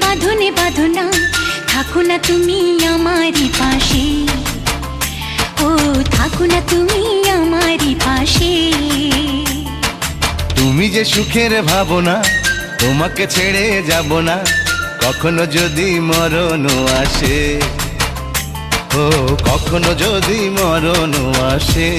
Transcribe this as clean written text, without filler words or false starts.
বাঁধনে বাঁধনা, থাকো না তুমি আমারই পাশে, ও থাকো না তুমি আমারই পাশে। তুমি যে সুখের ভাবনা, তোমাকে ছেড়ে যাব না, কখনো যদি মরণ আসে, ও কখনো যদি মরণ আসে।